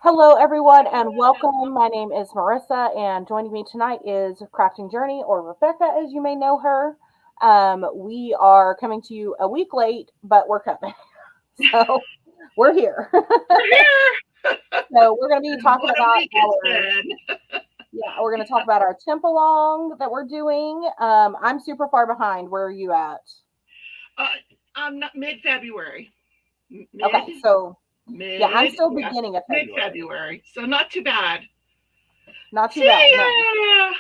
Hello, everyone, and welcome. My name is Marissa, and joining me tonight is Crafting Journey, or Rebecca, as you may know her. We are coming to you a week late, but we're coming. So we're here. We're here. So we're going to be And talking what a about week it's our been. we're going to talk about our temp along that we're doing. I'm super far behind. Where are you at? Uh, I'm not mid-February. Okay, Mid, so yeah, I'm mid, still yeah, beginning of February. mid-February. So not too bad. Not too See bad. No. ya!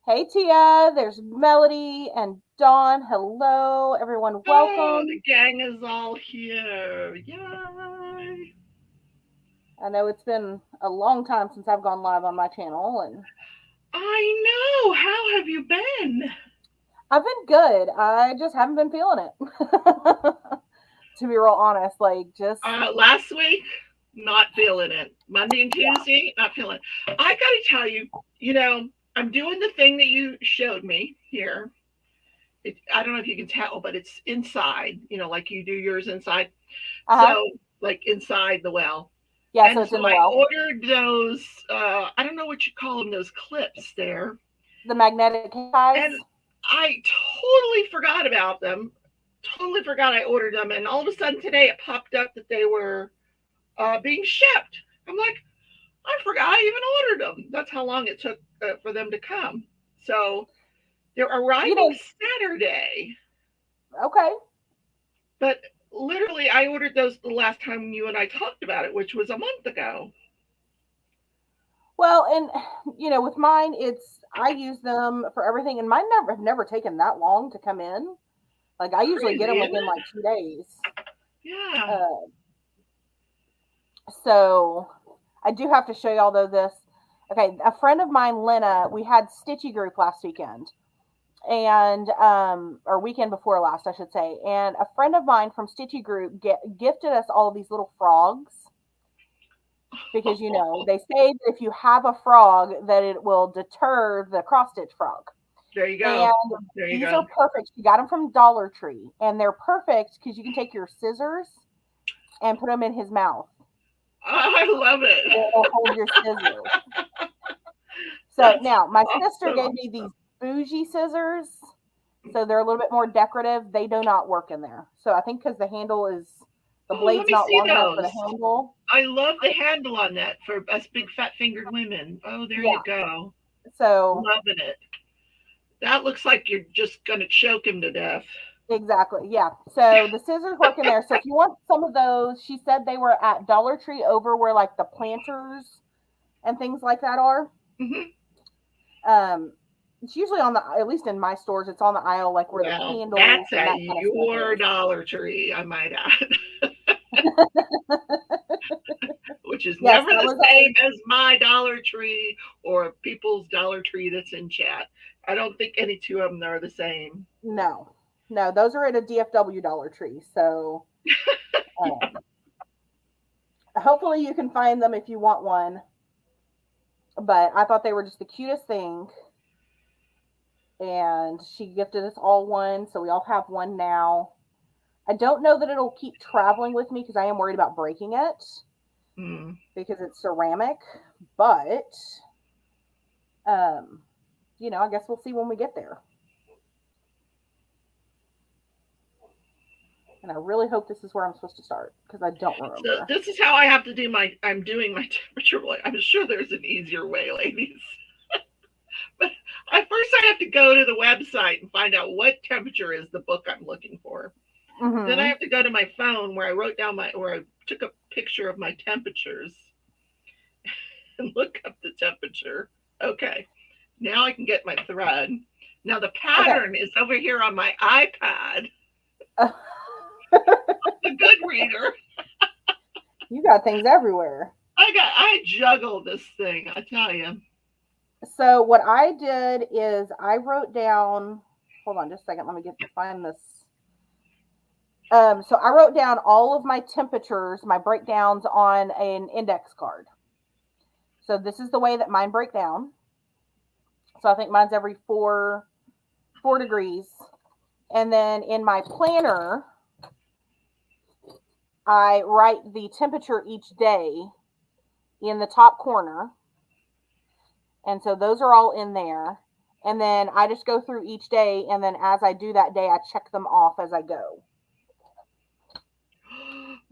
Hey Tia, there's Melody and Dawn. Hello, everyone. Oh, the Welcome. gang is all here. Yay! I know it's been a long time since I've gone live on my channel, and I know. How have you been? I've been good. I just haven't been feeling it. To be real honest, like just Last week, not feeling it. Monday and yeah. Tuesday, not feeling it. I got to tell you, you know, I'm doing the thing that you showed me here. I don't know if you can tell, but it's inside, like you do yours inside. Uh huh. So, like inside the well. Yeah. So And it's so in the I well. ordered those, I don't know what you call them, those clips there. The magnetic ties. And I totally forgot about them. Totally forgot I ordered them. And all of a sudden today it popped up that they were being shipped. I'm like, I forgot I even ordered them. That's how long it took for them to come. So they're You arriving know. Saturday. Okay. But literally, I ordered those the last time you and I talked about it, which was a month ago. Well, and with mine, it's I use them for everything, and mine never have never taken that long to come in. Like I usually get them Crazy, isn't within it? like 2 days. Yeah. Uh, So I do have to show y'all though this. Okay, a friend of mine, Lena, we had Stitchy group last weekend, and or weekend before last, I should say. And a friend of mine from Stitchy group gifted us all of these little frogs because they say that if you have a frog, that it will deter the cross stitch frog. There you go. And There you these go. are perfect. She got them from Dollar Tree, and they're perfect because you can take your scissors and put them in his mouth. I love it. It'll hold your scissors. So That's now my sister gave awesome. me these bougie scissors. So they're a little bit more decorative. They do not work in there. So I think because the Oh, let blade's me not see long enough for the those. handle. I love the handle on that for us big fat fingered women. Oh, there you Yeah. go. So Loving it. That looks like you're just going to choke him to death. exactly. Yeah. So the scissors work in there. So if you want some of those, she said they were at Dollar Tree over where like the planters and things like that are. Hmm. Um, it's usually on the, at least in my stores, it's on the aisle like where the Well, candles that's and at that kind of stuff your is. Dollar Tree, I might add. Which is Yes, never that the was same as my Dollar Tree or people's Dollar Tree that's in chat. I don't think any two of them are the same. no, no, those are at a DFW Dollar Tree. So um, hopefully you can find them if you want one. But I thought they were just the cutest thing. And she gifted us all one. So we all have one now. I don't know that it'll keep traveling with me because I am worried about breaking it Mm. because it's ceramic. But, um, I guess we'll see when we get there. And I really hope this is where I'm supposed to start because I don't So remember. this is how I have to do I'm doing my temperature. I'm sure there's an easier way, ladies. But first I have to go to the website and find out what temperature is the book I'm looking for. Then I Mm-hmm. have to go to my phone where I wrote down where I took a picture of my temperatures and look up the temperature. Okay, now I can get my thread. Now the Okay. pattern is over here on my iPad, the good reader. You got things everywhere. I juggle this thing, I tell you. So what I did is I wrote down. Hold on, just a second. Let me find this. So I wrote down all of my temperatures, my breakdowns on an index card. So this is the way that mine break down. So I think mine's every four degrees, and then in my planner, I write the temperature each day in the top corner. And so those are all in there. And then I just go through each day. And then as I do that day, I check them off as I go.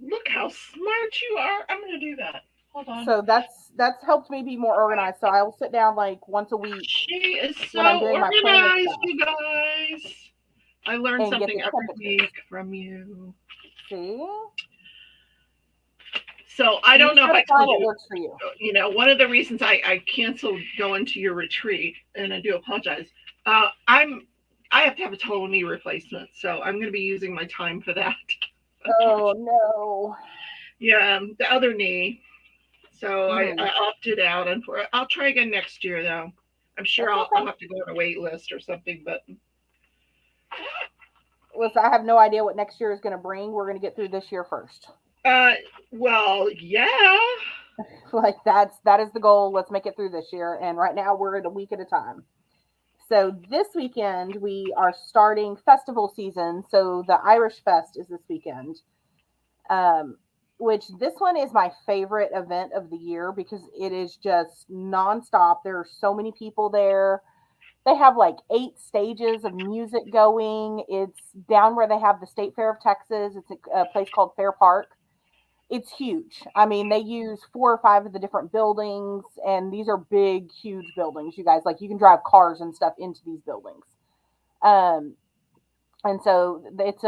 Look how smart you are. I'm going to do that. Hold on. So that's helped me be more organized. So I'll sit down like once a week. She is so when I'm doing my planning organized, stuff. you guys. I learn And get something the every temperatures. week from you. See? So I don't know if I Find told what you, works for you. you know, one of the reasons I canceled going to your retreat, and I do apologize. I have to have a total knee replacement, so I'm going to be using my time for that. Oh no. Yeah, the other knee. So Mhm. I opted out, and I'll try again next year though. I'm sure That's I'll okay. have to go on a wait list or something, but Listen, I have no idea what next year is going to bring. We're going to get through this year first. well, yeah. Like that is the goal. Let's make it through this year. And right now we're at a week at a time. So this weekend we are starting festival season. So the Irish Fest is this weekend. Which this one is my favorite event of the year because it is just nonstop. There are so many people there. They have like 8 stages of music going. It's down where they have the State Fair of Texas. It's a place called Fair Park. It's huge. I mean, they use 4 or 5 of the different buildings, and these are big, huge buildings. You guys, like, you can drive cars and stuff into these buildings. Um, and so it's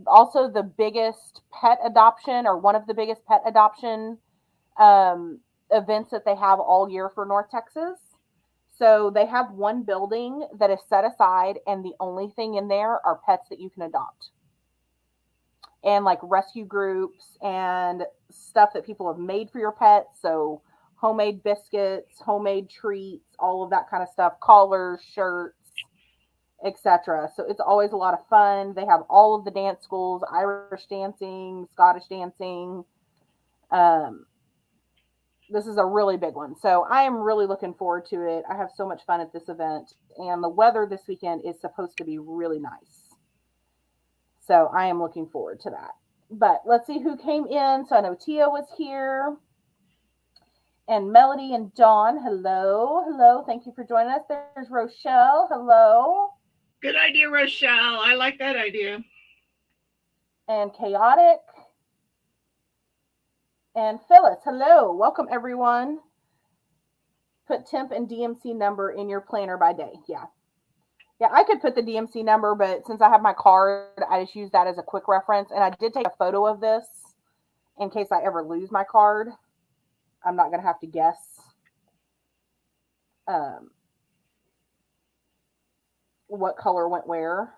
also the biggest pet adoption, or one of the biggest pet adoption um, events that they have all year for North Texas. So they have one building that is set aside, and the only thing in there are pets that you can adopt. And like rescue groups and stuff that people have made for your pets. So homemade biscuits, homemade treats, all of that kind of stuff, collars, shirts, etc. So it's always a lot of fun. They have all of the dance schools, Irish dancing, Scottish dancing. Um, this is a really big one. So I am really looking forward to it. I have so much fun at this event. And the weather this weekend is supposed to be really nice. So I am looking forward to that. But let's see who came in. So I know Tia was here. And Melody and Dawn, hello. Hello. Thank you for joining us. There's Rochelle. Hello. Good idea, Rochelle. I like that idea. And Chaotic. And Phyllis, hello. Welcome, everyone. Put temp and DMC number in your planner by day. Yeah. Yeah, I could put the DMC number, but since I have my card, I just use that as a quick reference. And I did take a photo of this in case I ever lose my card. I'm not going to have to guess. What color went where.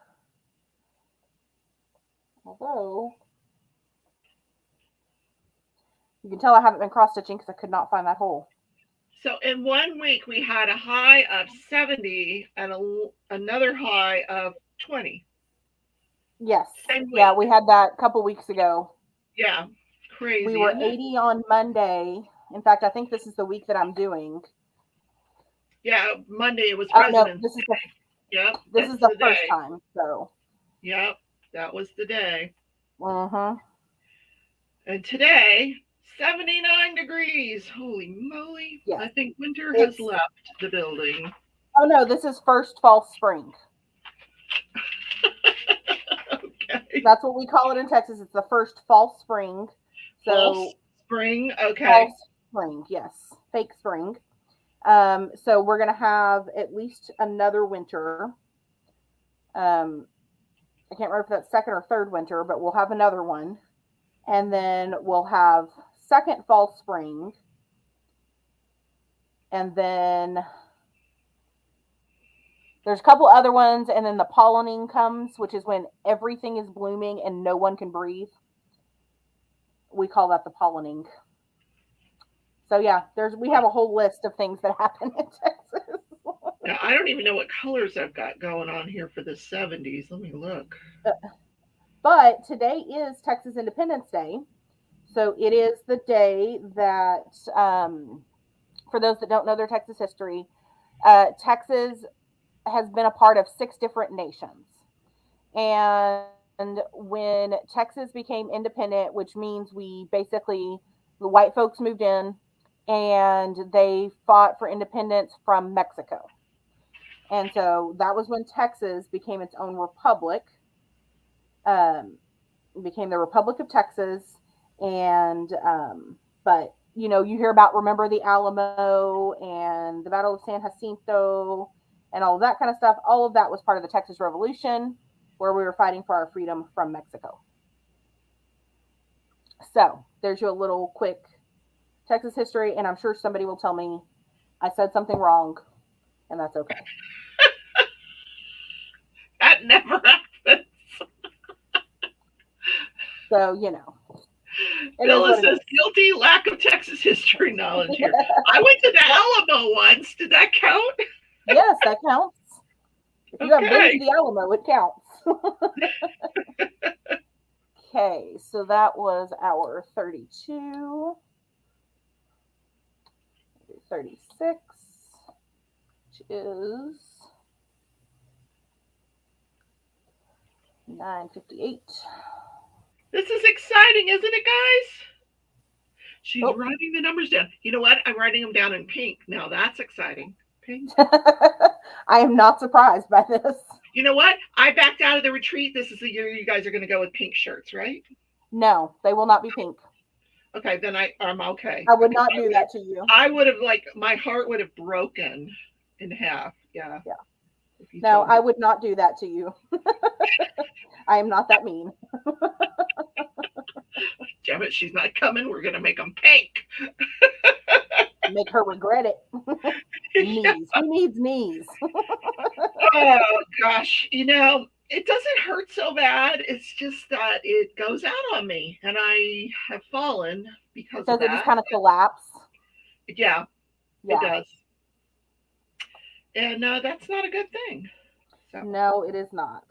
Although, you can tell I haven't been cross-stitching because I could not find that hole. So in 1 week, we had a high of 70 and another high of 20. Yes. Yeah, we had that a couple weeks ago. Yeah, crazy. We were 80 on Monday. In fact, I think this is the week that I'm doing. Yeah, Monday it was President's Day. Yep. This is the first time. So. Yep, that was the day. Uh-huh. And today, 79 degrees. Holy moly. Yeah. I think winter has left the building. Oh, no, this is first fall spring. Okay. That's what we call it in Texas. It's the first fall spring. So false spring, okay. False spring, yes. Fake spring. So we're going to have at least another winter. I can't remember if that's second or third winter, but we'll have another one. And then we'll have second fall spring. And then there's a couple other ones. And then the pollinating comes, which is when everything is blooming and no one can breathe. We call that the pollinating. So yeah, we have a whole list of things that happen in Texas. Now, I don't even know what colors I've got going on here for the 70s. Let me look. But today is Texas Independence Day. So it is the day that, for those that don't know their Texas history, Texas has been a part of 6 different nations. And when Texas became independent, which means the white folks moved in, and they fought for independence from Mexico. And so that was when Texas became its own republic, um, became the Republic of Texas. And, but, you know, you hear about Remember the Alamo and the Battle of San Jacinto and all of that kind of stuff. All of that was part of the Texas Revolution, where we were fighting for our freedom from Mexico. So there's your little quick Texas history. And I'm sure somebody will tell me I said something wrong, and that's okay. That never happened. So, you know. Phyllis says guilty, lack of Texas history knowledge here. I went to the Alamo once. Did that count? Yes, that counts. If you have been to the Alamo, it counts. Okay, so that was our 32. 36, which is 9:58. This is exciting, isn't it, guys? She's writing the numbers down. You know what? I'm writing them down in pink. Now that's exciting. Pink. I am not surprised by this. You know what? I backed out of the retreat. This is the year you guys are going to go with pink shirts, right? No, they will not be pink. Okay, then I'm okay. I would not do that to you. I would have, like, my heart would have broken in half. Yeah. Yeah. No, I would not do that to you. I am not that mean. Damn it, she's not coming. We're going to make them pink. Make her regret it. Knees. Yeah. Who needs knees? Oh, gosh. You know, it doesn't hurt so bad. It's just that it goes out on me, and I have fallen because of that. Does it just kind of collapse? Yeah, it does. And that's not a good thing. So. No, it is not.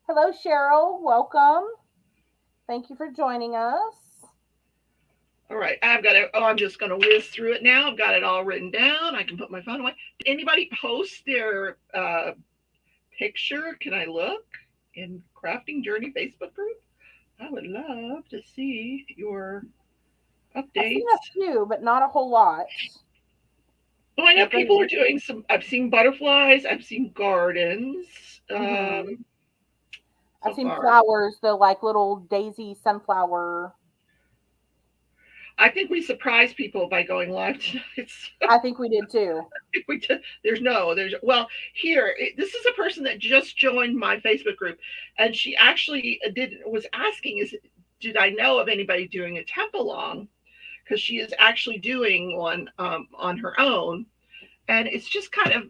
Hello, Cheryl. Welcome. Thank you for joining us. All right, I'm just going to whiz through it now. I've got it all written down. I can put my phone away. Did anybody post their picture? Can I look in Crafting Journey Facebook group? I would love to see your updates. I've seen a few, but not a whole lot. Oh, I know people are doing some. I've seen butterflies. I've seen gardens. Mm-hmm. I've seen flowers, the like little daisy sunflower. I think we surprised people by going live tonight. I think we did too. We did. This is a person that just joined my Facebook group, and she actually was asking, did I know of anybody doing a temp-along? Because she is actually doing one on her own. And it's just kind of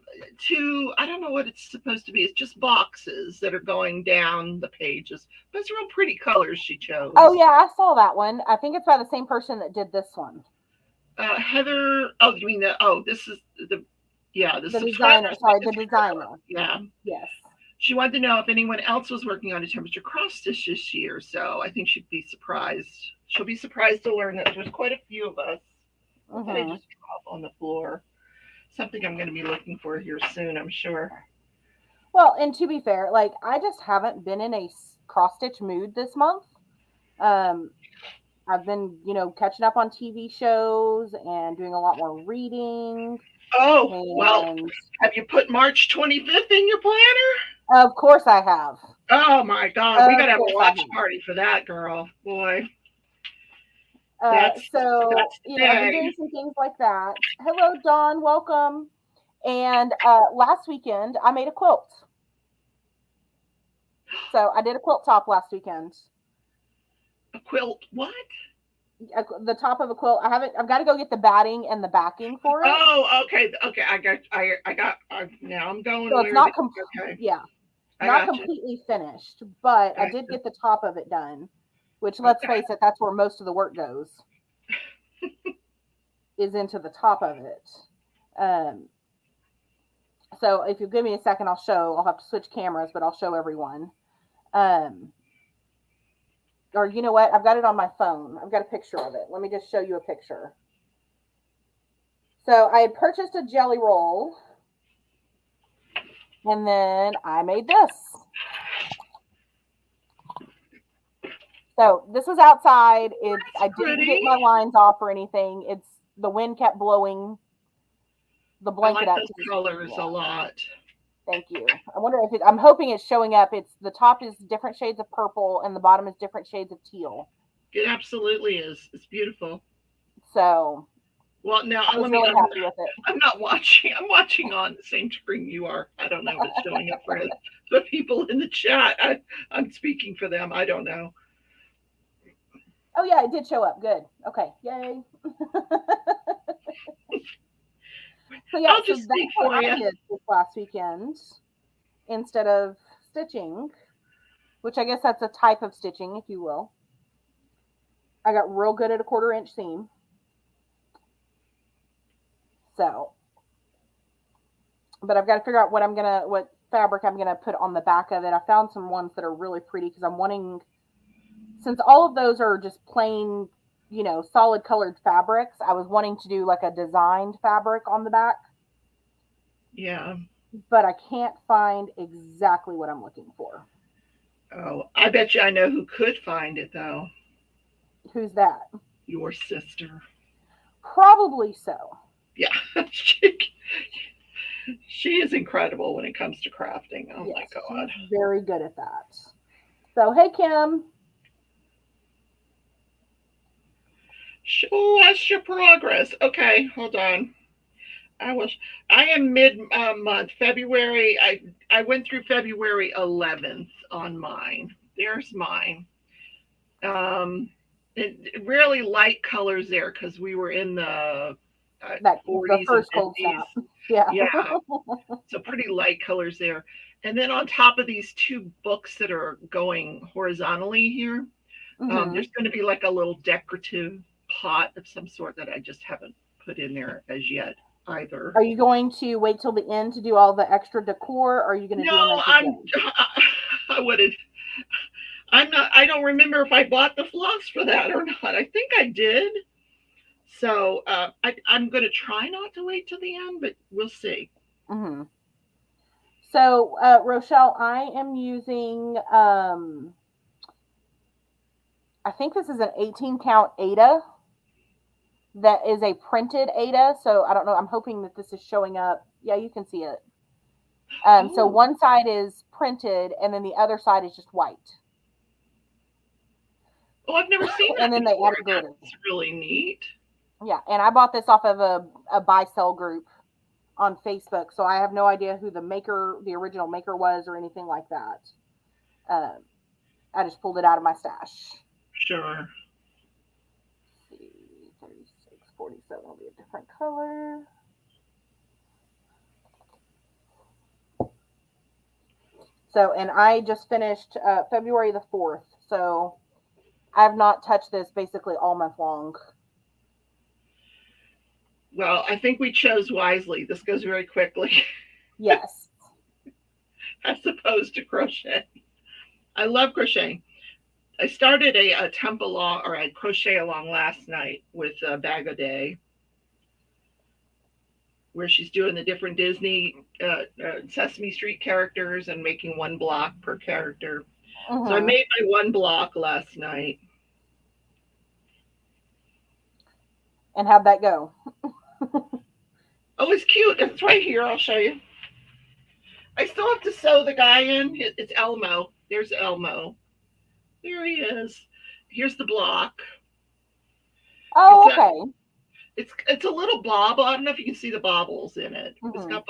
I don't know what it's supposed to be. It's just boxes that are going down the pages. But it's real pretty colors she chose. Oh, yeah, I saw that one. I think it's by the same person that did this one. Heather, you mean this is the designer. Sorry, the designer. Yeah. Yes. She wanted to know if anyone else was working on a temperature cross stitch this year. So I think she'd be surprised. She'll be surprised to learn that there's quite a few of us. Mm-hmm. What did I just drop on the floor? Something I'm going to be looking for here soon, I'm sure. Well, and to be fair, like I just haven't been in a cross stitch mood this month. I've been, catching up on TV shows and doing a lot more reading. Oh, well, have you put March 25th in your planner? Of course I have. Oh my God, we got to have a watch party for that, girl. Boy. I've been doing some things like that. Hello, Dawn. Welcome. And last weekend, I made a quilt. So I did a quilt top last weekend. A quilt? What? The top of a quilt. I've got to go get the batting and the backing for it. Oh, okay. Okay. Now I'm going. So it's not complete. Yeah. Not completely finished, but I did get the top of it done. Which, let's face it, that's where most of the work goes, is into the top of it. So if you give me a second, I'll have to switch cameras, but I'll show everyone. Or you know what? I've got it on my phone. I've got a picture of it. Let me just show you a picture. So I had purchased a jelly roll, and then I made this. So this was outside. I didn't pretty. get my lines off or anything. The wind kept blowing the I blanket like up. those colors a lot. Thank you. I wonder if I'm hoping it's showing up. The top is different shades of purple and the bottom is different shades of teal. It absolutely is. It's beautiful. So well, now I was really happy with it. I'm not watching. I'm watching on the same screen you are. I don't know if it's showing up for the people in the chat. I'm speaking for them. I don't know. Oh yeah, it did show up. Good. Okay. Yay. So yeah, I'll just speak for I you. did this last weekend instead of stitching, which I guess that's a type of stitching, if you will. I got real good at a 1/4 inch seam. So, but I've got to figure out what fabric I'm gonna put on the back of it. I found some ones that are really pretty because I'm wanting, since all of those are just plain, solid colored fabrics, I was wanting to do like a designed fabric on the back. Yeah. But I can't find exactly what I'm looking for. Oh, I bet you I know who could find it though. Who's that? Your sister. Probably so. Yeah. She is incredible when it comes to crafting. Oh yes, my God. She's very good at that. So, hey, Kim. Show us your progress. Okay, hold on. I am mid-month, February. I went through February 11th on mine. There's mine. Really light colors there because we were in the 40s the first and cold snap. Yeah. So pretty light colors there. And then on top of these 2 books that are going horizontally here, there's going to be like a little decorative pot of some sort that I just haven't put in there as yet either. Are you going to wait till the end to do all the extra decor, or are you going to do them I wouldn't. I don't remember if I bought the floss for that or not. I think I did. So I'm going to try not to wait till the end, but we'll see. Mm-hmm. So, Rochelle, I am using, I think this is an 18 count Aida. That is a printed Aida. So I don't know. I'm hoping that this is showing up. Yeah, you can see it. So one side is printed and then the other side is just white. Oh, I've never seen that. And then before. They added glitter. That's really neat. Yeah, and I bought this off of a buy sell group on Facebook, so I have no idea who the original maker was or anything like that. I just pulled it out of my stash. Sure. 47 will be a different color. So, and I just finished February the 4th, so I have not touched this basically all month long. Well, I think we chose wisely. This goes very quickly. Yes. As opposed to crochet. I love crocheting. I started a temp along, or a crochet along last night with Bag O' Day, where she's doing the different Disney Sesame Street characters and making 1 block per character. So I made my 1 block last night. And how'd that go? Oh, it's cute. It's right here. I'll show you. I still have to sew the guy in. It's Elmo. There's Elmo. There he is. Here's the block. Oh, okay. It's a little bauble. I don't know if you can see the baubles in it. It's got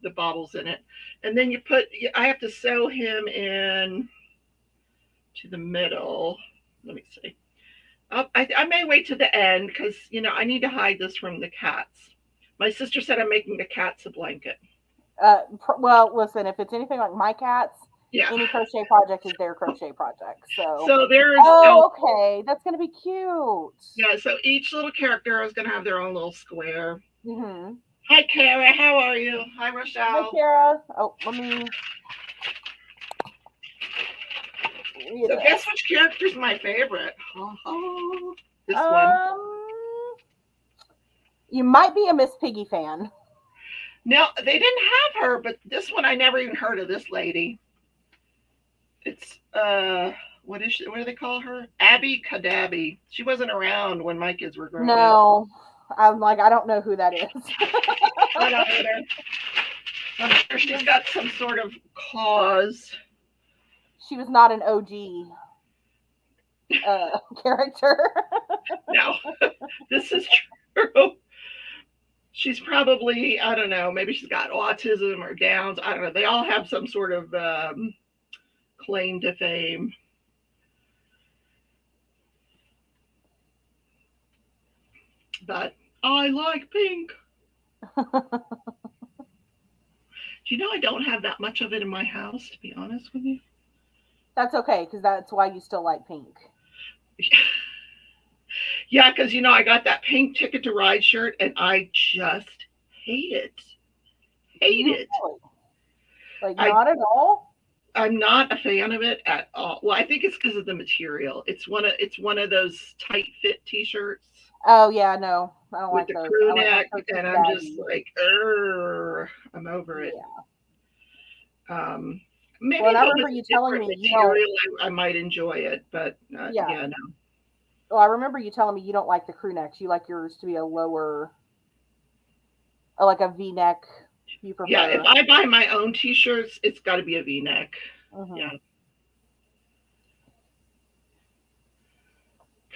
the baubles in it. And then I have to sew him in to the middle. Let me see. I may wait to the end because, I need to hide this from the cats. My sister said I'm making the cats a blanket. Well, listen, if it's anything like my cats, any crochet project is their crochet project. So there's okay, that's gonna be cute. Yeah, so each little character is gonna have their own little square. Mm-hmm. Hi, Kara. How are you? Hi, Rochelle. Hi, Kara. Oh, let me. So guess which character's my favorite? This one. You might be a Miss Piggy fan. No, they didn't have her, but this one I never even heard of this lady. It's what is she? What do they call her? Abby Kadabi. She wasn't around when my kids were growing up. No, I'm like, I don't know who that is. I don't either. I'm sure she's got some sort of cause. She was not an OG character. No, this is true. She's probably, I don't know, maybe she's got autism or Downs. I don't know. They all have some sort of claim to fame. But I like pink. Do you know I don't have that much of it in my house, to be honest with you? That's okay, because that's why you still like pink. Yeah, because I got that pink Ticket to Ride shirt and I just hate it. Hate it. Like, not at all? I'm not a fan of it at all. Well, I think it's because of the material. It's one of those tight fit t-shirts. Oh yeah, no, I don't with like the those. crew I neck, like and I'm just like, I'm over it. Yeah. Maybe well, if I it remember was you a telling different me material, I might enjoy it, but Yeah. no. Well, I remember you telling me you don't like the crew necks. You like yours to be a lower, like a V-neck. You prefer? Yeah, if I buy my own t-shirts, it's got to be a V-neck. Mhm. Yeah.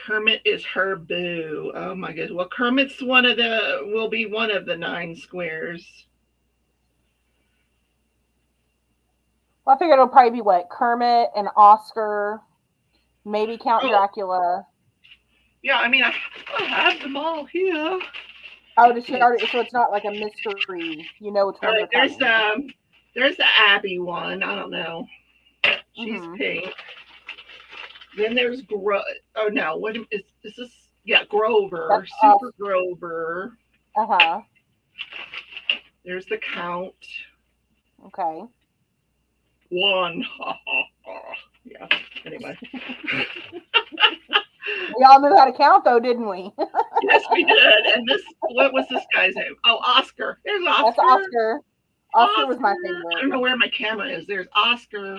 Kermit is her boo. Oh my goodness. Well, Kermit's will be one of the 9 squares. Well, I figured it'll probably be what, Kermit and Oscar, maybe Count Dracula. Yeah, I mean, I have them all here. Oh, does she already? So it's not like a mystery. You know which ones are coming. There's the Abby one. I don't know. She's pink. Then there's Oh no, what is this? Yeah, Grover. That's Super Grover. Uh-huh. There's the Count. Okay. One. Yeah. Anyway. We all knew how to count, though, didn't we? Yes, we did. And what was this guy's name? Oh, Oscar. There's Oscar. That's Oscar. Oscar was my favorite. I don't know where my camera is. There's Oscar.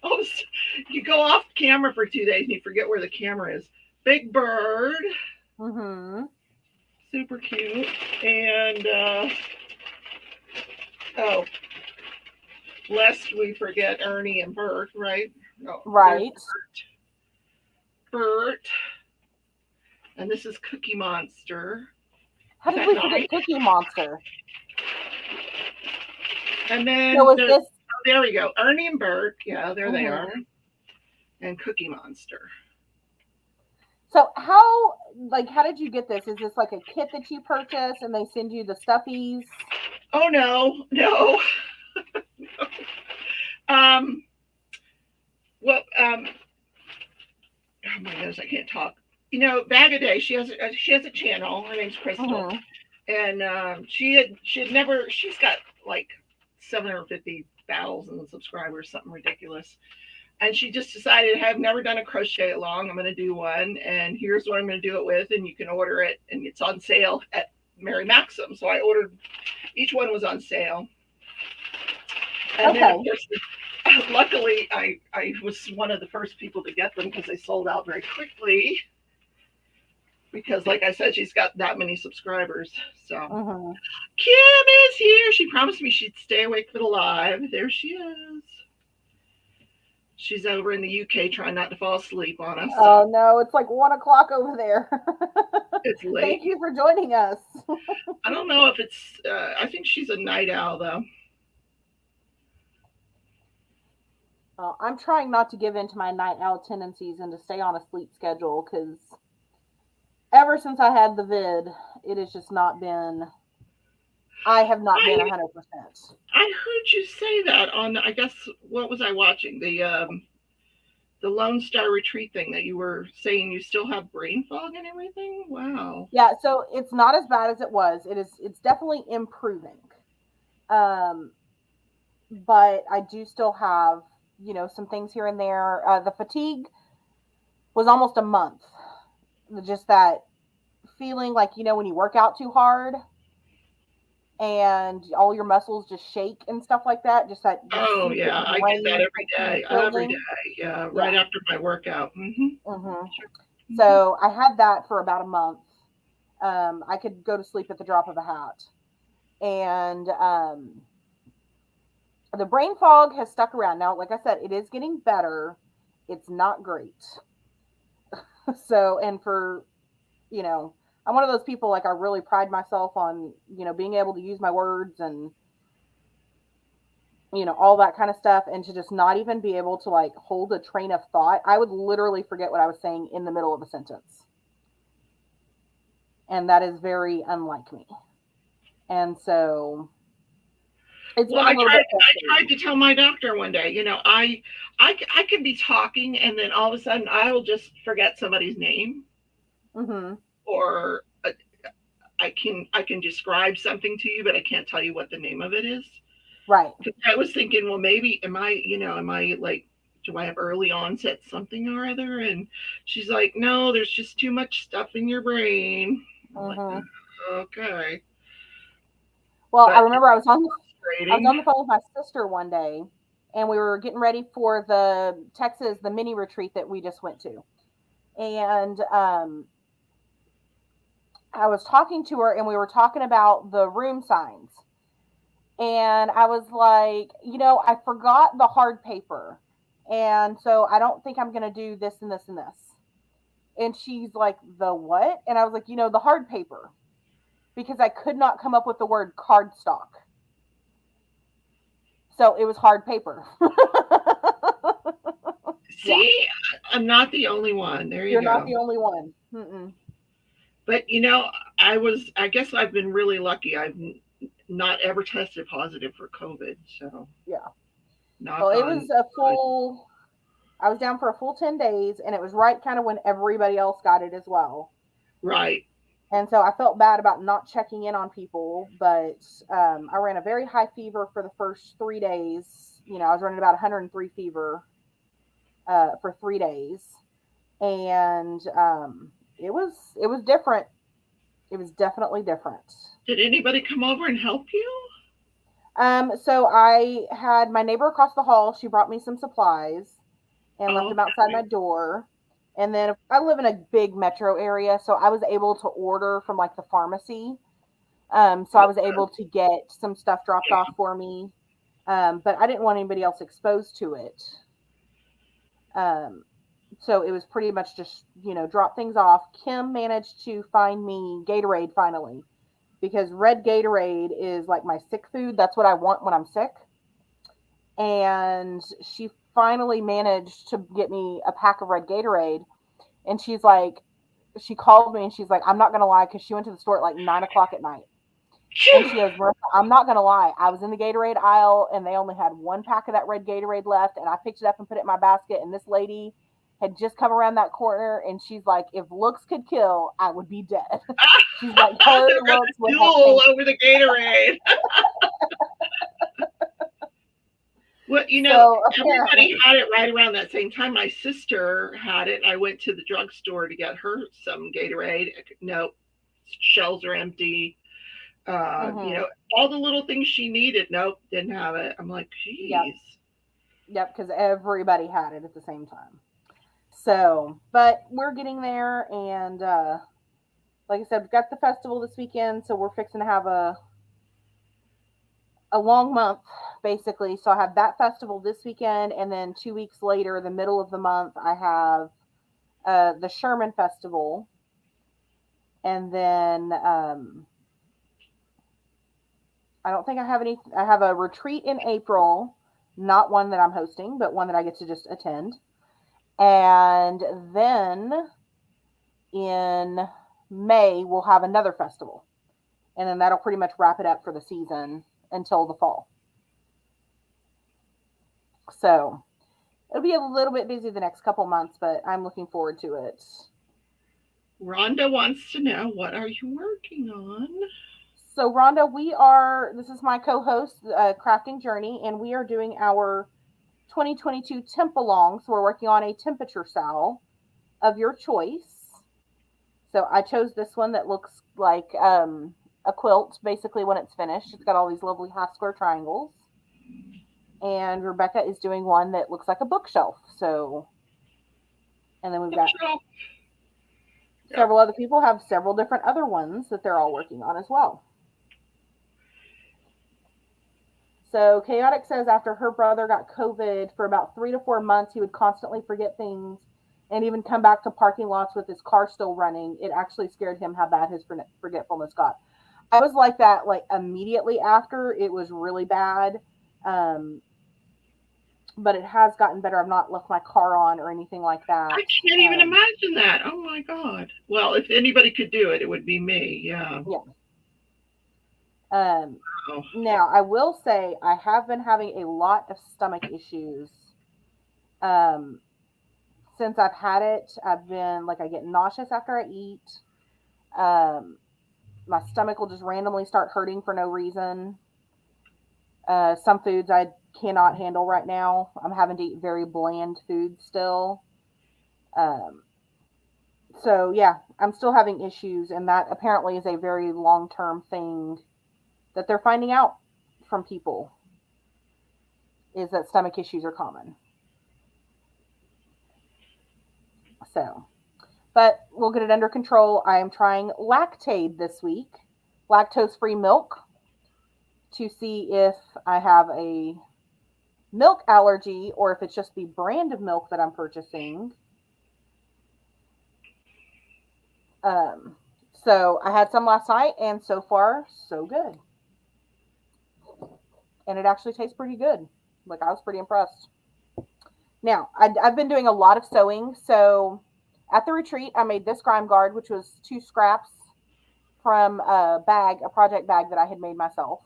Oh, you go off camera for 2 days and you forget where the camera is. Big Bird. Mm-hmm. Super cute. And lest we forget Ernie and Bert, right? No, right. Bert. And this is Cookie Monster. How did we forget Cookie Monster? And then there we go. Ernie and Bert. Yeah, there they are. And Cookie Monster. So how did you get this? Is this like a kit that you purchase and they send you the stuffies? Oh no. Oh my gosh, I can't talk. Bag a Day. She has a channel. Her name's Crystal, and she's got like 750,000 subscribers, something ridiculous. And she just decided, I've never done a crochet along. I'm going to do one, and here's what I'm going to do it with, and you can order it, and it's on sale at Mary Maxim. So I ordered. Each one was on sale. And then, of course, luckily, I was one of the first people to get them because they sold out very quickly. Because, like I said, she's got that many subscribers. So Kim is here. She promised me she'd stay awake for the live. There she is. She's over in the UK trying not to fall asleep on us. Oh no, it's like 1 o'clock over there. It's late. Thank you for joining us. I don't know if it's. I think she's a night owl though. I'm trying not to give in to my night owl tendencies and to stay on a sleep schedule because ever since I had the vid, it has just not been. I have not been 100%. I heard you say that on. I guess what was I watching? The Lone Star Retreat thing that you were saying you still have brain fog and everything. Wow. Yeah, so it's not as bad as it was. It's definitely improving. But I do still have, some things here and there. The fatigue was almost a month. Just that feeling like, when you work out too hard and all your muscles just shake and stuff like that. Just that just Oh super yeah, I get that brain every day. Every day. building. Yeah, Yeah. right after my workout. hmm Sure. So I had that for about a month. I could go to sleep at the drop of a hat, and the brain fog has stuck around. Now, like I said, it is getting better. It's not great. So, and for, you know, I'm one of those people, like, I really pride myself on, being able to use my words and, all that kind of stuff. And to just not even be able to, like, hold a train of thought. I would literally forget what I was saying in the middle of a sentence. And that is very unlike me. And so it's Well, been a little bit I tried frustrating. to tell my doctor one day, I can be talking and then all of a sudden I will just forget somebody's name, Mm-hmm. or I can describe something to you, but I can't tell you what the name of it is. Right. I was thinking, well, maybe am I like, do I have early onset something or other? And she's like, no, there's just too much stuff in your brain. I'm like, Mm-hmm. okay, Well, I but it's remember I was frustrating. on the phone with my sister one day, and we were getting ready for the mini retreat that we just went to. And I was talking to her, and we were talking about the room signs. And I was like, I forgot the hard paper. And so I don't think I'm going to do this and this and this. And she's like, the what? And I was like, the hard paper. Because I could not come up with the word cardstock. So it was hard paper. Yeah. See, I'm not the only one. There you You're not go. the only one. Mm-mm. But I guess I've been really lucky. I've not ever tested positive for COVID. So Yeah. Well, knock it on was a wood. full, I was down for a full 10 days, and it was right kind of when everybody else got it as well. Right. And so I felt bad about not checking in on people, but I ran a very high fever for the first 3 days. I was running about 103 fever for 3 days. And it was different. It was definitely different. Did anybody come over and help you? So I had my neighbor across the hall. She brought me some supplies and left Oh, them outside my okay. door. And then I live in a big metro area, so I was able to order from like the pharmacy. So I Oh, was able to get some stuff dropped off for me. But I didn't want anybody else exposed to it. Um, so it was pretty much just, drop things off. Kim managed to find me Gatorade finally, because red Gatorade is like my sick food. That's what I want when I'm sick. And she finally managed to get me a pack of red Gatorade. And she called me and she's like, I'm not going to lie, because she went to the store at like 9 o'clock at night. And phew. she goes, Marissa, I'm not going to lie. I was in the Gatorade aisle and they only had one pack of that red Gatorade left. And I picked it up and put it in my basket. And this lady had just come around that corner and she's like, if looks could kill, I would be dead. She's like, her They're going looks to would have duel taken. over the Gatorade. Well, So everybody apparently, had it right around that same time. My sister had it. I went to the drugstore to get her some Gatorade. No, shelves are empty. hmm All the little things she needed. Nope, didn't have it. I'm like, yep, geez. yep, because everybody had it at the same time. So, but we're getting there. And like I said, we've got the festival this weekend. So we're fixing to have a long month basically. So I have that festival this weekend, and then 2 weeks later, the middle of the month, I have the Sherman Festival, and then I don't think I have any. I have a retreat in April, not one that I'm hosting, but one that I get to just attend, and then in May we'll have another festival, and then that'll pretty much wrap it up for the season until the fall. So it'll be a little bit busy the next couple months, but I'm looking forward to it. Rhonda wants to know, what are you working on? So, Rhonda, this is my co host, Crafting Journey, and we are doing our 2022 temp along. So, we're working on a temperature cell of your choice. So, I chose this one that looks like a quilt basically when it's finished. It's got all these lovely half square triangles. And Rebecca is doing one that looks like a bookshelf. So, and then we've got several other people have several different other ones that they're all working on as well. So Chaotic says after her brother got COVID for about 3 to 4 months, he would constantly forget things and even come back to parking lots with his car still running. It actually scared him how bad his forgetfulness got. I was like that, like immediately after. It was really bad. But it has gotten better. I've not left my car on or anything like that. I can't even imagine that. Oh my God. Well, if anybody could do it, it would be me. Yeah. Now I will say I have been having a lot of stomach issues. Since I've had it, I've been like, I get nauseous after I eat. My stomach will just randomly start hurting for no reason. Some foods I cannot handle right now. I'm having to eat very bland foods still. So yeah, I'm still having issues, and that apparently is a very long-term thing that they're finding out from people, is that stomach issues are common. So, but we'll get it under control. I am trying Lactaid this week, lactose-free milk, to see if I have a milk allergy or if it's just the brand of milk that I'm purchasing. So I had some last night, and so far, so good. And it actually tastes pretty good. Like, I was pretty impressed. Now, I've been doing a lot of sewing. So at the retreat, I made this grime guard, which was 2 scraps from a project bag that I had made myself.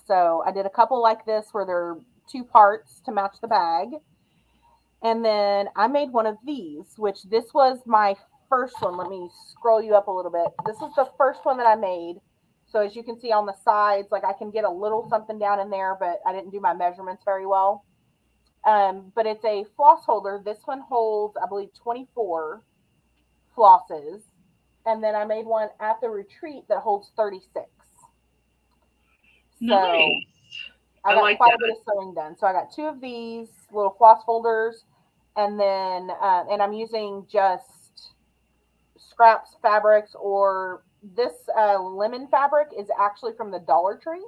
So I did a couple like this where they're 2 parts to match the bag. And then I made one of these, which this was my first one. Let me scroll you up a little bit. This is the first one that I made. So as you can see on the sides, like I can get a little something down in there, but I didn't do my measurements very well. But it's a floss holder. This one holds, I believe, 24 flosses. And then I made one at the retreat that holds 36. Nice. So I got quite a bit of sewing done. So I got 2 of these little floss holders, and then and I'm using just scraps fabrics, or this lemon fabric is actually from the Dollar Tree.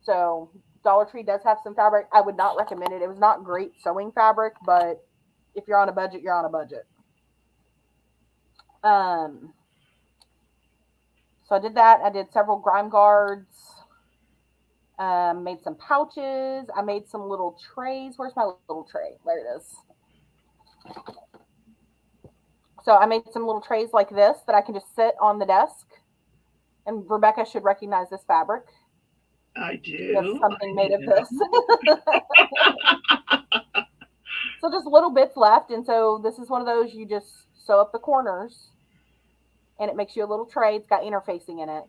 So Dollar Tree does have some fabric. I would not recommend it. It was not great sewing fabric, but if you're on a budget, you're on a budget. So I did that. I did several grime guards. Made some pouches. I made some little trays. Where's my little tray? There it is. So I made some little trays like this that I can just sit on the desk. And Rebecca should recognize this fabric. I do. That's something made of this. So just little bits left. And so this is one of those, you just sew up the corners and it makes you a little tray. It's got interfacing in it.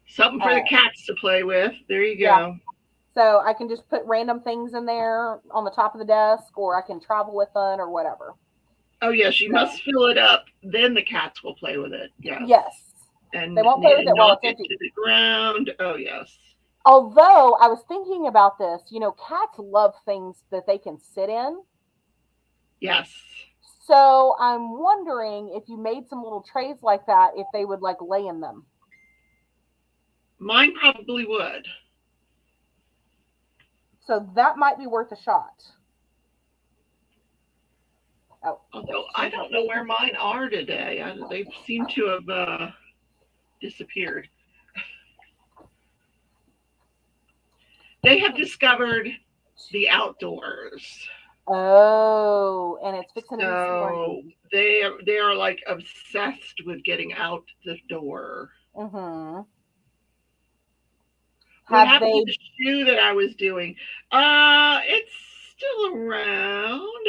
Something for the cats to play with. There you go. Yeah. So I can just put random things in there on the top of the desk, or I can travel with them or whatever. Oh, yes. You must fill it up. Then the cats will play with it. Yes. Yes. And they won't play with it while it's empty. To the ground. Oh, yes. Although I was thinking about this, cats love things that they can sit in. Yes. So I'm wondering if you made some little trays like that, if they would like lay in them. Mine probably would. So that might be worth a shot. Oh. Although I don't know where mine are today. They seem to have disappeared. They have discovered the outdoors. Oh, and it's fixing to be spring. They are like obsessed with getting out the door. Mm-hmm. What happened to the shoe that I was doing? It's still around.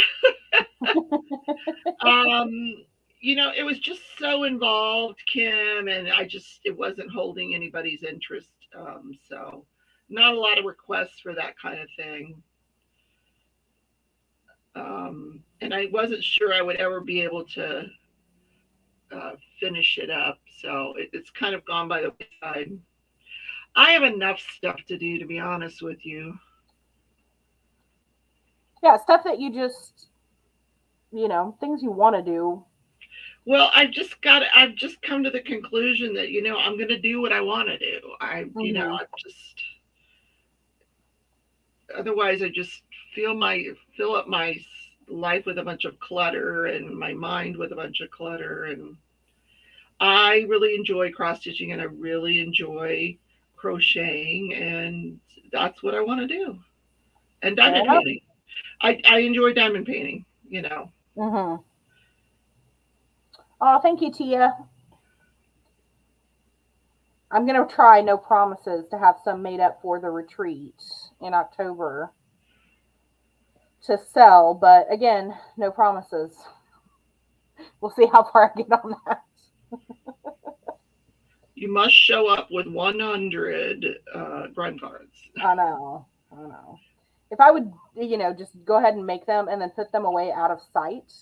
It was just so involved, Kim, and it wasn't holding anybody's interest. So not a lot of requests for that kind of thing. And I wasn't sure I would ever be able to finish it up. So it's kind of gone by the wayside. I have enough stuff to do, to be honest with you. Yeah, stuff that you just, things you want to do. Well, I've just come to the conclusion that, I'm going to do what I want to do. Hmm. I just, otherwise I just fill up my life with a bunch of clutter and my mind with a bunch of clutter. And I really enjoy cross stitching and I really enjoy crocheting, and that's what I want to do. And Fair diamond enough. painting. I enjoy diamond painting. Hmm. Oh, thank you, Tia. I'm going to try, no promises, to have some made up for the retreat in October to sell. But again, no promises. We'll see how far I get on that. You must show up with 100 Grime cards. I know. I know. If I would, just go ahead and make them and then put them away out of sight,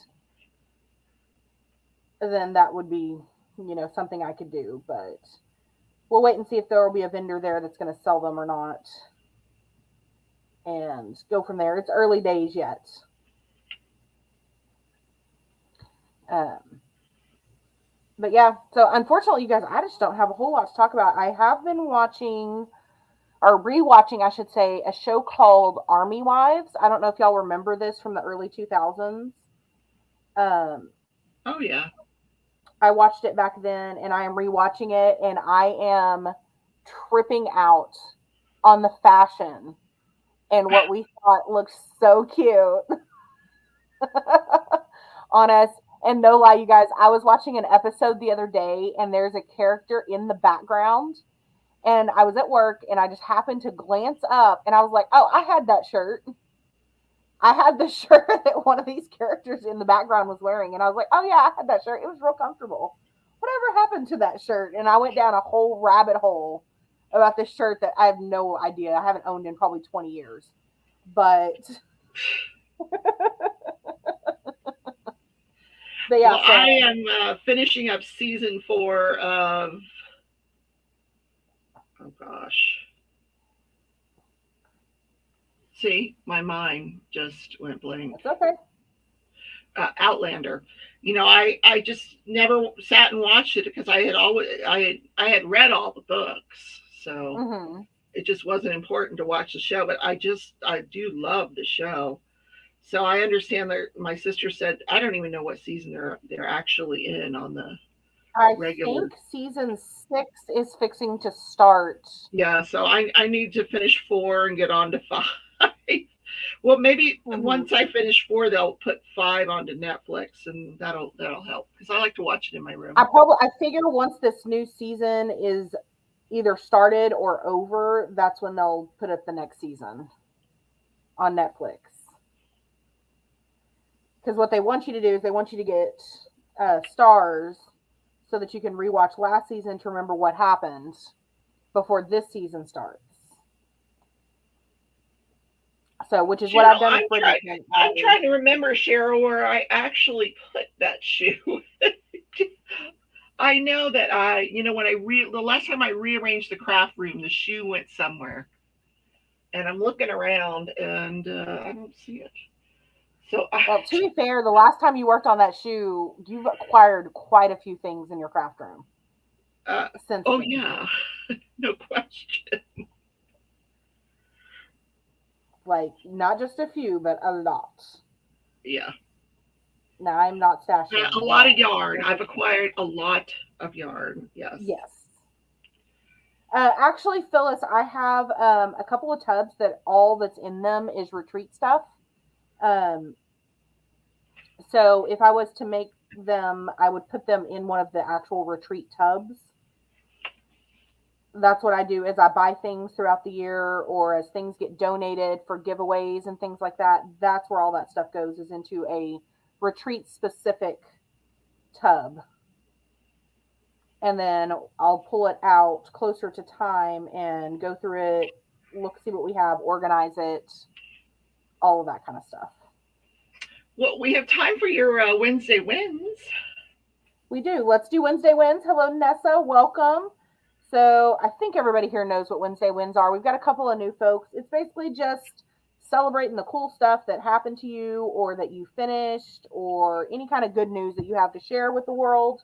then that would be, something I could do. But we'll wait and see if there will be a vendor there that's going to sell them or not and go from there. It's early days yet. Um, but yeah, so unfortunately, you guys, I just don't have a whole lot to talk about. I have been watching or rewatching, I should say, a show called Army Wives. I don't know if y'all remember this from the early 2000s. Um, Oh, yeah. I watched it back then and I am rewatching it and I am tripping out on the fashion and what we thought looked so cute on us. And no lie, you guys, I was watching an episode the other day and there's a character in the background and I was at work and I just happened to glance up and I was like, oh, I had that shirt. I had the shirt that one of these characters in the background was wearing. And I was like, oh, yeah, I had that shirt. It was real comfortable. Whatever happened to that shirt? And I went down a whole rabbit hole about this shirt that I have no idea. I haven't owned in probably 20 years. But, but yeah, Well, I so am finishing up season 4 of, oh gosh. See, my mind just went blank. it's okay. Outlander. I just never sat and watched it because I had read all the books, so Hmm. it just wasn't important to watch the show. But I do love the show, so I understand that my sister said I don't even know what season they're actually in on the I regular. think season 6 is fixing to start. Yeah, so I need to finish 4 and get on to 5. Well, maybe Hmm. once I finish 4, they'll put 5 onto Netflix, and that'll help because I like to watch it in my room. I figure once this new season is either started or over, that's when they'll put up the next season on Netflix. Because what they want you to do is they want you to get stars so that you can rewatch last season to remember what happened before this season starts. So, which is what I've Cheryl, done with Bridgerton. I'm trying to remember, Cheryl, where I actually put that shoe. I know that when the last time I rearranged the craft room, the shoe went somewhere, and I'm looking around and I don't see it. So Well, to be fair, the last time you worked on that shoe, you've acquired quite a few things in your craft room uh, since oh then. yeah, no question. Like, not just a few, but a lot. Yeah, Now, I'm not stashing a at lot of all. yarn. I've acquired a lot of yarn. Yes. Yes. Actually, Phyllis, I have a couple of tubs that all that's in them is retreat stuff. Um, so if I was to make them, I would put them in one of the actual retreat tubs. That's what I do is I buy things throughout the year or as things get donated for giveaways and things like that. That's where all that stuff goes is into a retreat specific tub. And then I'll pull it out closer to time and go through it, look, see what we have, organize it, all of that kind of stuff. Well, we have time for your Wednesday wins. We do. Let's do Wednesday wins. Hello, Nessa. Welcome. So I think everybody here knows what Wednesday wins are. We've got a couple of new folks. It's basically just celebrating the cool stuff that happened to you or that you finished or any kind of good news that you have to share with the world.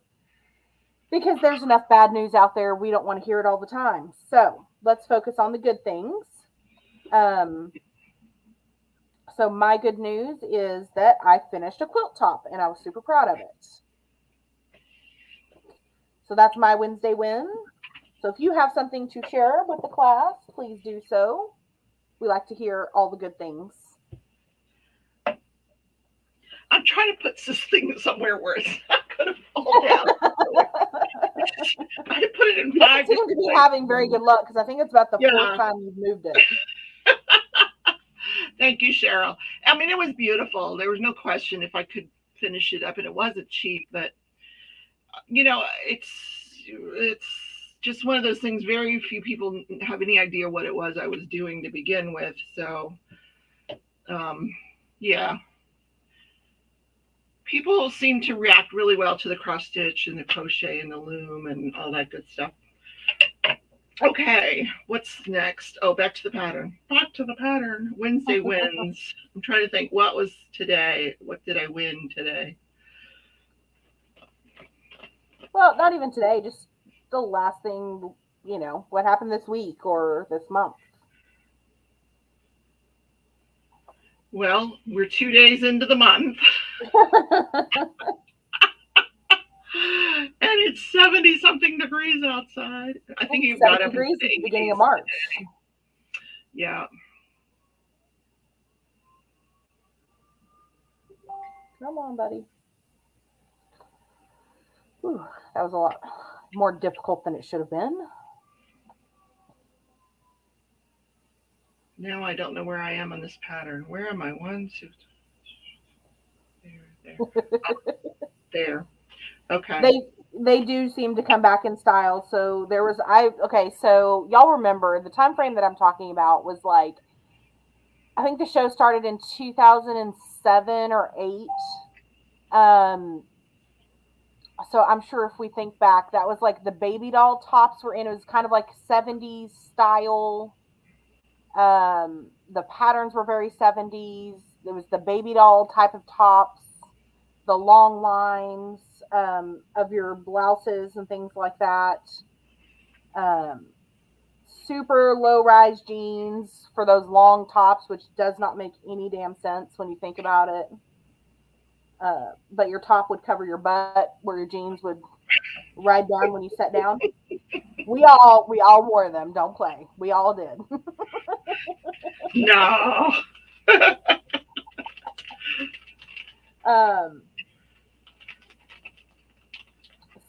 Because there's enough bad news out there. We don't want to hear it all the time. So let's focus on the good things. So my good news is that I finished a quilt top and I was super proud of it. So that's my Wednesday win. So if you have something to share with the class, please do so. We like to hear all the good things. I'm trying to put this thing somewhere where it's not going to fall down. I put it in 5. You seem to be having very good luck because I think it's about the 4th time you've moved it. Thank you, Cheryl. I mean, it was beautiful. There was no question if I could finish it up, and it wasn't cheap, but it's just one of those things. Very few people have any idea what it was I was doing to begin with. So, yeah. People seem to react really well to the cross stitch and the crochet and the loom and all that good stuff. Okay, what's next? Oh, back to the pattern. Back to the pattern. Wednesday wins. I'm trying to think, what was today? What did I win today? Well, not even today, just the last thing, what happened this week or this month. Well, we're 2 days into the month. And it's 70-something degrees outside. I think you've got up degrees at the beginning of March. Yeah. Come on, buddy. Whew, that was a lot more difficult than it should have been. Now I don't know where I am on this pattern. Where am I? 1, 2, 3. There. Oh, there. Okay. They do seem to come back in style. So so y'all remember the time frame that I'm talking about was like, I think the show started in 2007 or 8. So I'm sure if we think back, that was like the baby doll tops were in. It was kind of like 70s style. The patterns were very 70s. There was the baby doll type of tops, the long lines of your blouses and things like that. Super low rise jeans for those long tops, which does not make any damn sense when you think about it. But your top would cover your butt where your jeans would ride down when you sat down. We all wore them. Don't play. We all did. No.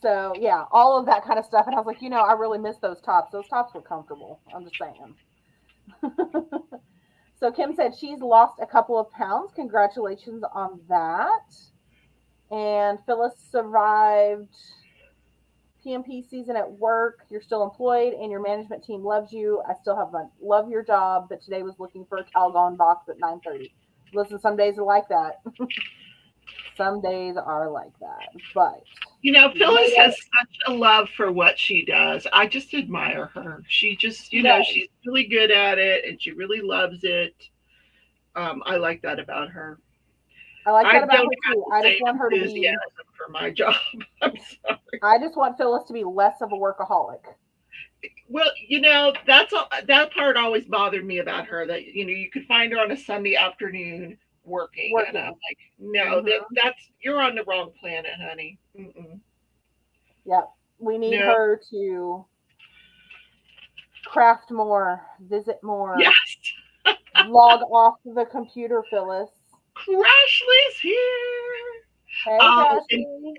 So yeah, all of that kind of stuff. And I was like, I really miss those tops. Those tops were comfortable. I'm just saying. So Kim said she's lost a couple of pounds. Congratulations on that. And Phyllis survived PMP season at work. You're still employed and your management team loves you. I still love your job, but today was looking for a Calgon box at 9:30. Listen, some days are like that. Some days are like that. But Phyllis has such a love for what she does. I just admire her. She just, she's really good at it and she really loves it. I like that about her. I like that about her too. I just want her to be for my job. I'm sorry. I just want Phyllis to be less of a workaholic. Well, that part always bothered me about her, that you could find her on a Sunday afternoon working. And I'm like, no, that's you're on the wrong planet, honey. Mm-mm. Yep. We need her to craft more, visit more. Yes. Log off the computer, Phyllis. Crashly's here. Hey,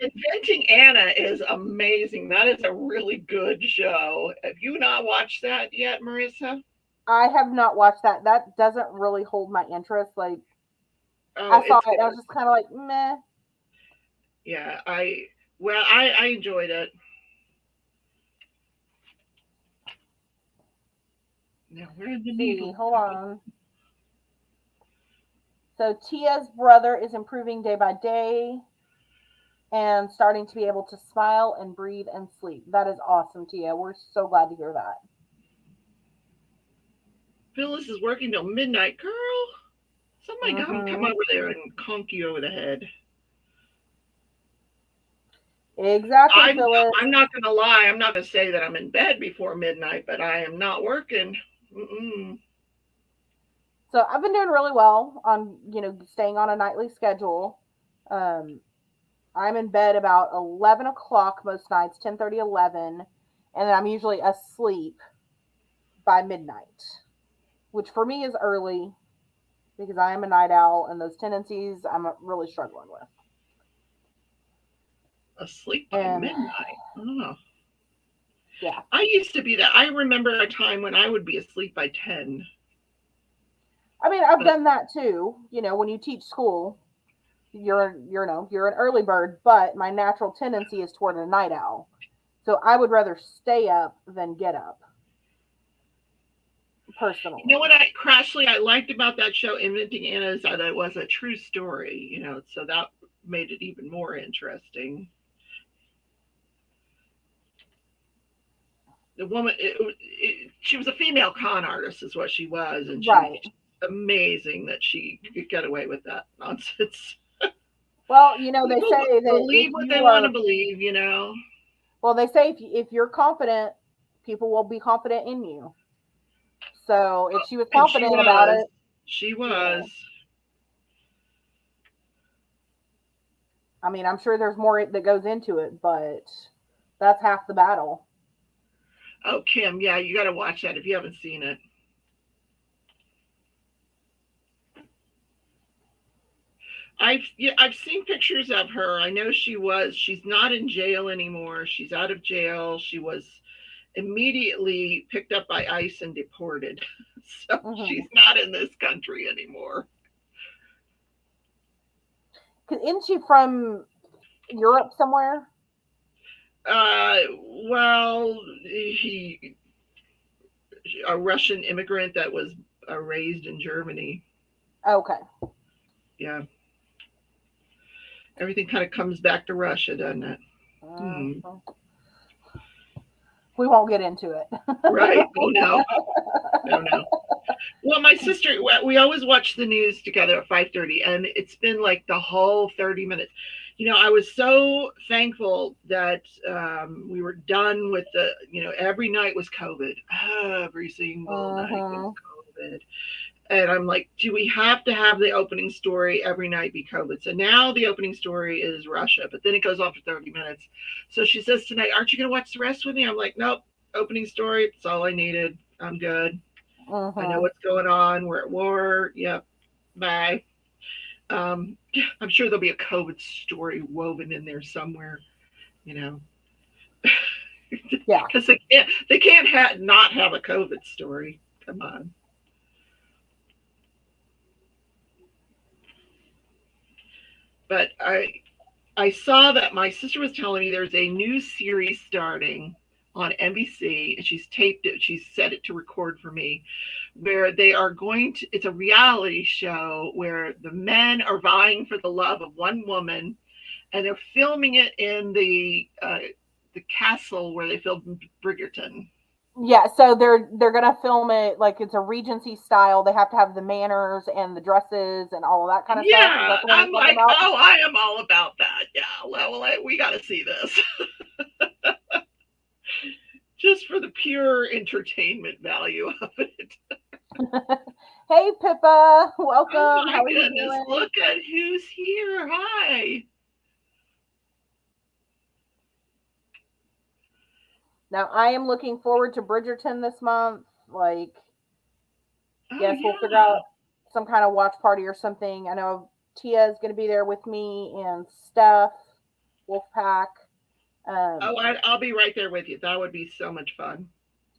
Inventing Anna is amazing. That is a really good show. Have you not watched that yet, Marissa? I have not watched that. That doesn't really hold my interest. Like, I saw it. I was just kind of like, meh. Yeah, I enjoyed it. Now, where did the needle? Hold on. So Tia's brother is improving day by day. and starting to be able to smile and breathe and sleep. That is awesome, Tia. We're so glad to hear that. Phyllis is working till midnight. Girl, somebody come over there and conk you over the head. Exactly, Phyllis. I'm not going to lie. I'm not going to say that I'm in bed before midnight, but I am not working. Mm-mm. So I've been doing really well on, staying on a nightly schedule. I'm in bed about 11 o'clock most nights, 10:30, 11, and then I'm usually asleep by midnight, which for me is early because I am a night owl and those tendencies I'm really struggling with. Asleep by midnight. Oh. Yeah. I used to be that. I remember a time when I would be asleep by 10. I mean, I've done that too. When you teach school, you're an early bird, but my natural tendency is toward a night owl. So I would rather stay up than get up. Personally. You know what I liked about that show, Inventing Anna, is that it was a true story, so that made it even more interesting. The woman, she was a female con artist, is what she was, and right. Amazing that she could get away with that nonsense. Well, they say that believe what they want to believe, Well, they say if you're confident, people will be confident in you. So if she was confident about it, she was. I mean, I'm sure there's more that goes into it, but that's half the battle. Oh, Kim, yeah, you got to watch that if you haven't seen it. I've seen pictures of her. I know she's not in jail anymore. She's out of jail. She was immediately picked up by ICE and deported. So she's not in this country anymore. Isn't she from Europe somewhere? Well, a Russian immigrant that was raised in Germany. Okay. Yeah. Everything kind of comes back to Russia, doesn't it? We won't get into it. Right. Oh, no. No. Well, my sister, we always watch the news together at 5:30, and it's been like the whole 30 minutes. I was so thankful that we were done with every night was COVID. Every single night was COVID. And I'm like, do we have to have the opening story every night be COVID? So now the opening story is Russia, but then it goes on for 30 minutes. So she says tonight, aren't you going to watch the rest with me? I'm like, nope, opening story. That's all I needed. I'm good. I know what's going on. We're at war. Yep. Bye. I'm sure there'll be a COVID story woven in there somewhere, Yeah. Because they can't not have a COVID story. Come on. But I saw that my sister was telling me there's a new series starting on NBC, and she's taped it. She's set it to record for me, where they are it's a reality show where the men are vying for the love of one woman, and they're filming it in the castle where they filmed Bridgerton. Yeah, so they're gonna film it like it's a Regency style. They have to have the manners and the dresses and all of that kind of stuff. Yeah, I'm like, oh, I am all about that. Yeah, well, we got to see this. Just for the pure entertainment value of it. Hey, Pippa, welcome. Oh my goodness, look at who's here. Hi. Now, I am looking forward to Bridgerton this month. We'll figure out some kind of watch party or something. I know Tia is going to be there with me and Steph, Wolfpack. I'll be right there with you. That would be so much fun.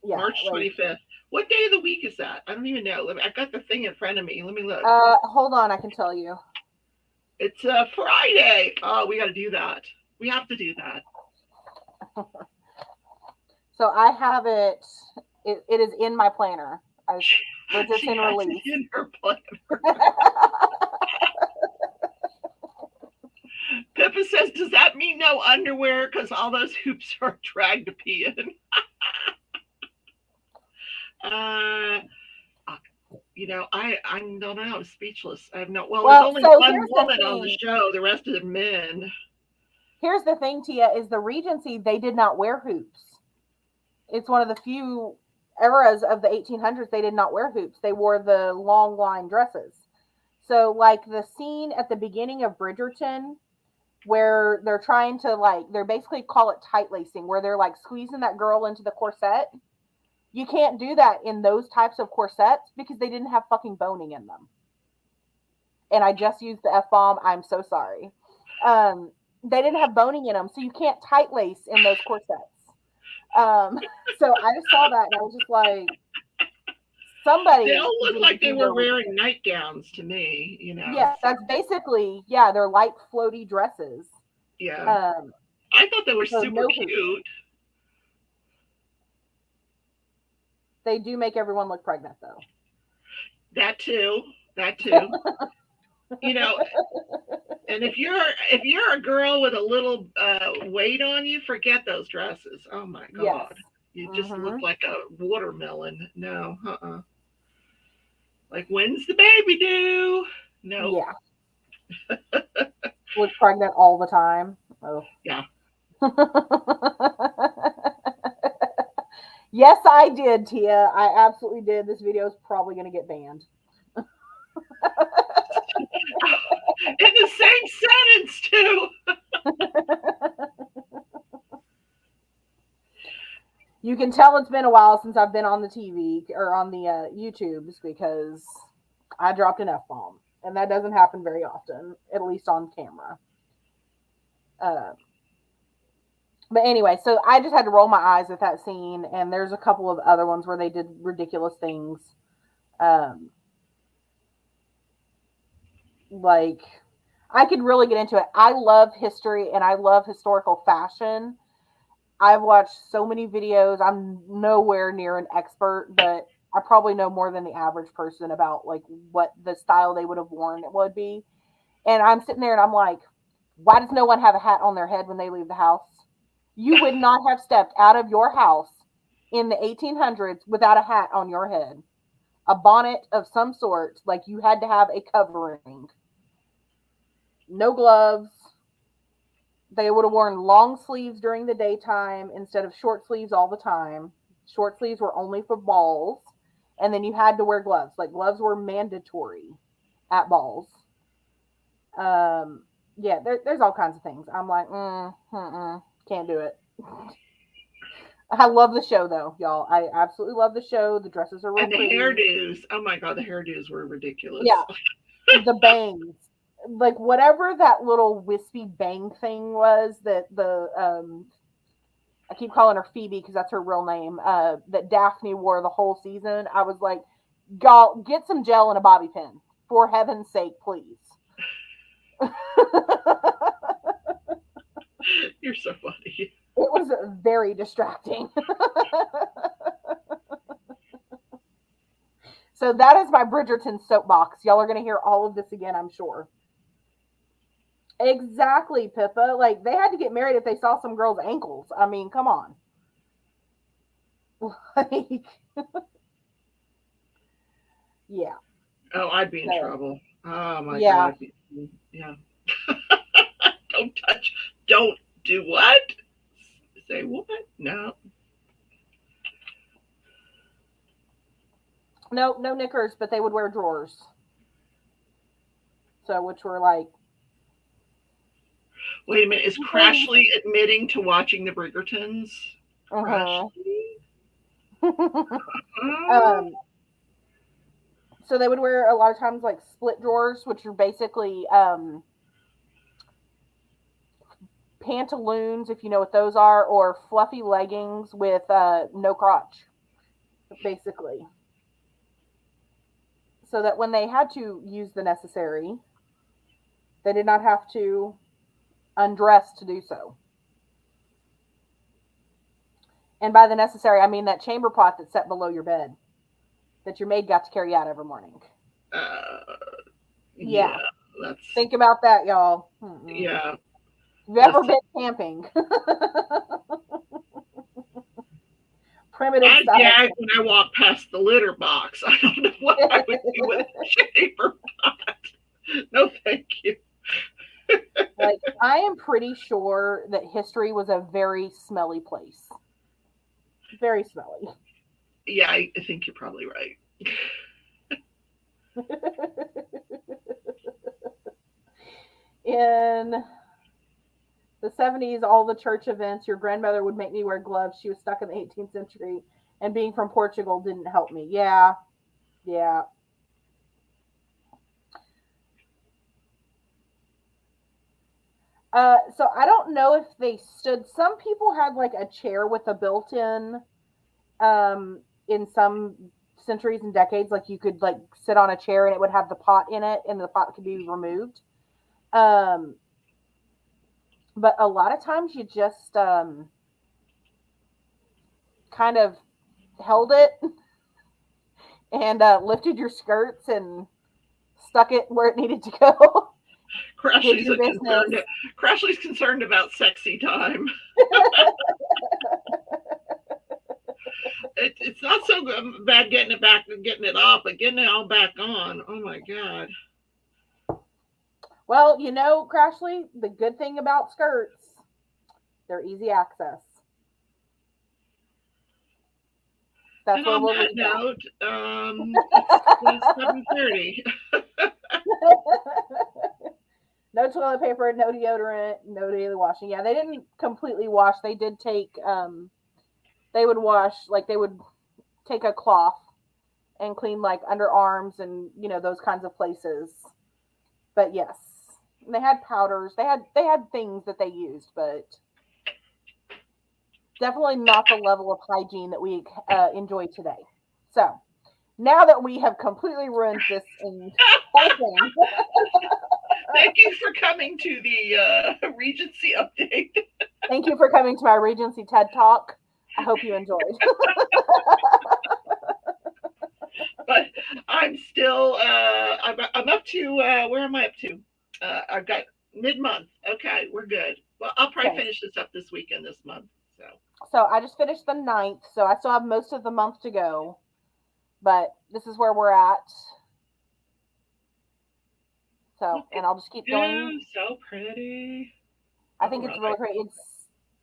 Yeah, March 25th. What day of the week is that? I don't even know. I've got the thing in front of me. Let me look. Hold on, I can tell you. It's Friday. Oh, we got to do that. We have to do that. So I have it. It is in my planner. Bridgerton release. In her planner. Pippa, Pippa says, does that mean no underwear? Because all those hoops are dragged to pee in. I don't know. I'm speechless. I have no. Well, there's only so one here's woman the on the thing. show. The rest of them men. Here's the thing, Tia, is the Regency, they did not wear hoops. It's one of the few eras of the 1800s they did not wear hoops. They wore the long line dresses. So, like the scene at the beginning of Bridgerton, where they're trying to they basically call it tight lacing, where they're like squeezing that girl into the corset. You can't do that in those types of corsets because they didn't have fucking boning in them. And I just used the F-bomb. I'm so sorry. They didn't have boning in them, so you can't tight lace in those corsets. So I just saw that and I was just like, somebody. They all look like they were wearing nightgowns to me, Yes, that's basically, they're light floaty dresses. Yeah. I thought they were super cute. They do make everyone look pregnant, though. That too. And if you're a girl with a little weight on you, forget those dresses. Oh my God. Yes. You just look like a watermelon. No, Like, when's the baby due? No. Yeah. Look pregnant all the time. Oh. Yeah. Yes, I did, Tia. I absolutely did. This video is probably going to get banned. In the same sentence, too. You can tell it's been a while since I've been on the TV or on the YouTubes because I dropped an F-bomb. And that doesn't happen very often, at least on camera. But anyway, so I just had to roll my eyes at that scene. And there's a couple of other ones where they did ridiculous things. Like, I could really get into it. I love history and I love historical fashion. I've watched so many videos. I'm nowhere near an expert, but I probably know more than the average person about like what the style they would have worn would be. And I'm sitting there and I'm like, why does no one have a hat on their head when they leave the house? You would not have stepped out of your house in the 1800s without a hat on your head. A bonnet of some sort, like you had to have a covering. No gloves. They would have worn long sleeves during the daytime instead of short sleeves all the time. Short sleeves were only for balls. And then you had to wear gloves. Like, gloves were mandatory at balls. Yeah, there's all kinds of things. I'm like, can't do it. I love the show, though, y'all. I absolutely love the show. The dresses are real pretty. And the hairdos. Oh, my God, the hairdos were ridiculous. Yeah, the bangs. Like, whatever that little wispy bang thing was that I keep calling her Phoebe because that's her real name, that Daphne wore the whole season. I was like, y'all, get some gel and a bobby pin. For heaven's sake, please. You're so funny. It was very distracting. So that is my Bridgerton soapbox. Y'all are going to hear all of this again, I'm sure. Exactly, Pippa. Like, they had to get married if they saw some girl's ankles. I mean, come on. Like, yeah. Oh, I'd be in trouble. Oh, my God. Yeah. Don't do what? Say what? No. No knickers, but they would wear drawers. So, which were like. Wait a minute. Is Crashly admitting to watching the Bridgertons? So they would wear a lot of times like split drawers, which are basically pantaloons, if you know what those are, or fluffy leggings with no crotch, basically. So that when they had to use the necessary, they did not have to undress to do so. And by the necessary, I mean that chamber pot that's set below your bed that your maid got to carry out every morning. Yeah. Think about that, y'all. Yeah. Have you ever Listen, been camping? Primitive I style. gag when I walk past the litter box. I don't know what I would do with a paper pot. No, thank you. Like, I am pretty sure that history was a very smelly place. Very smelly. Yeah, I think you're probably right. In the 70s, all the church events, your grandmother would make me wear gloves. She was stuck in the 18th century, and being from Portugal didn't help me. Yeah, yeah. So I don't know if they stood. Some people had like a chair with a built-in in some centuries and decades, like you could like sit on a chair and it would have the pot in it and the pot could be removed. Um, but a lot of times you just kind of held it and lifted your skirts and stuck it where it needed to go. Did Crashly's your business. Crashly's concerned about sexy time. It's not so bad getting it back and getting it off, but getting it all back on. Oh my god. Well, you know, Crashly, the good thing about skirts, they're easy access. That's And where on we'll that leave note, it's 7:30. No toilet paper, no deodorant, no daily washing. Yeah, they didn't completely wash. They did take they would wash, like they would take a cloth and clean like underarms and those kinds of places. But yes, they had powders. They had things that they used, but definitely not the level of hygiene that we enjoy today. So now that we have completely ruined this whole thing, Thank you for coming to the Regency update. thank you for coming to my Regency TED Talk. I hope you enjoyed. But I'm still I'm up to where am I up to? I've got mid-month. Okay, we're good. Well, I'll probably Okay. finish this up this weekend this month. So So I just finished the 9th, so I still have most of the month to go. But this is where we're at. So, and I'll just keep going. so pretty. I All think it's right. really great. It's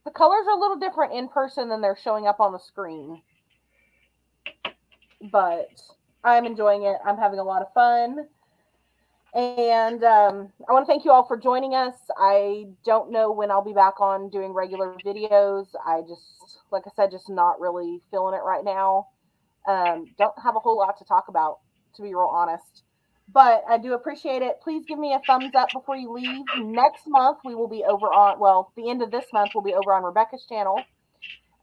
the colors are a little different in person than they're showing up on the screen, but I'm enjoying it. I'm having a lot of fun. And I want to thank you all for joining us. I don't know when I'll be back on doing regular videos. I just, like I said, just not really feeling it right now. Don't have a whole lot to talk about, to be real honest. But I do appreciate it. Please give me a thumbs up before you leave. Next month, we will be over on, well, the end of this month, we'll be over on Rebecca's channel.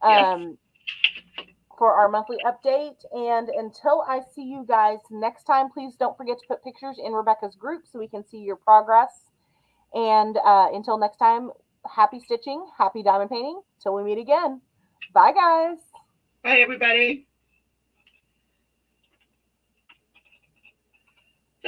Yes. For our monthly update. And until I see you guys next time, please don't forget to put pictures in Rebecca's group so we can see your progress. And until next time, happy stitching, happy diamond painting. Till we meet again. Bye, guys. Bye, everybody.